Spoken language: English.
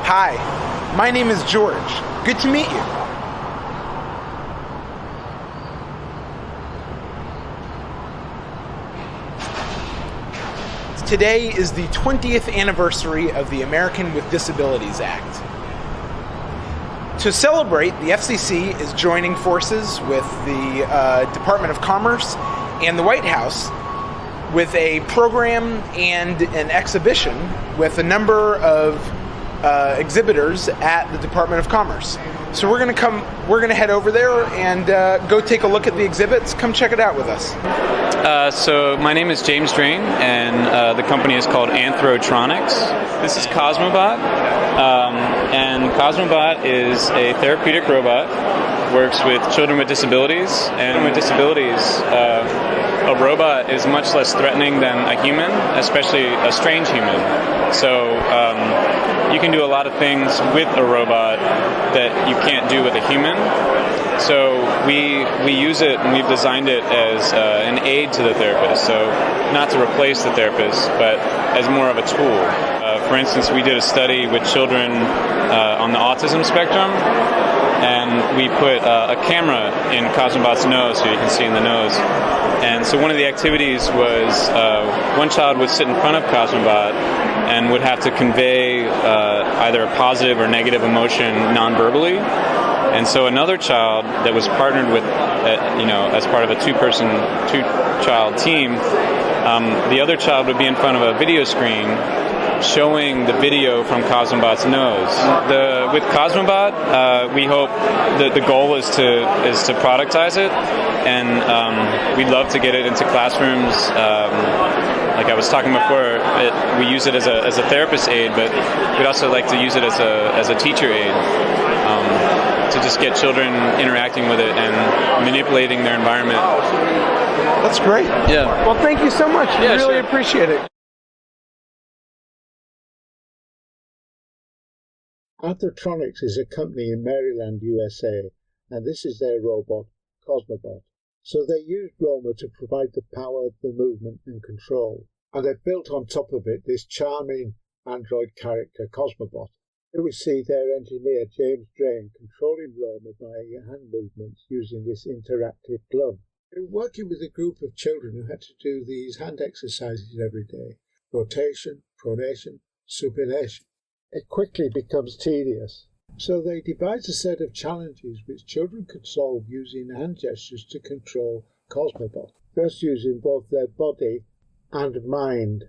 Hi, my name is George. Good to meet you. Today is the 20th anniversary of the American with Disabilities Act. To celebrate, the FCC is joining forces with the Department of Commerce and the White House with a program and an exhibition with a number of exhibitors at the Department of Commerce. So we're gonna head over there and go take a look at the exhibits. Come check it out with us. So my name is James Drain, and the company is called AnthroTronics. This is CosmoBot, and CosmoBot is a therapeutic robot. Works with children with disabilities, and with disabilities, a robot is much less threatening than a human, especially a strange human. So you can do a lot of things with a robot that you can't do with a human. So we use it, and we've designed it as an aid to the therapist. So not to replace the therapist, but as more of a tool. For instance, we did a study with children on the autism spectrum, and we put a camera in CosmoBot's nose, so you can see in the nose. And so one of the activities was one child would sit in front of CosmoBot and would have to convey either a positive or negative emotion non-verbally. And so another child that was partnered with, as part of a two-child team, the other child would be in front of a video screen showing the video from CosmoBot's nose. With CosmoBot, we hope that the goal is to productize it, and we'd love to get it into classrooms. Like I was talking before, we use it as a therapist aid, but we'd also like to use it as a teacher aid. To just get children interacting with it and manipulating their environment. That's great. Yeah. Well, thank you so much. Yeah, really sure. appreciate it. AnthroTronics is a company in Maryland, USA, and this is their robot, CosmoBot. So they used Roma to provide the power, the movement and control. And they've built on top of it this charming Android character, CosmoBot. Here we see their engineer, James Drain, controlling Roma by hand movements using this interactive glove. They were working with a group of children who had to do these hand exercises every day. Rotation, pronation, supination. It quickly becomes tedious. So they devised a set of challenges which children could solve using hand gestures to control CosmoBot, thus using both their body and mind.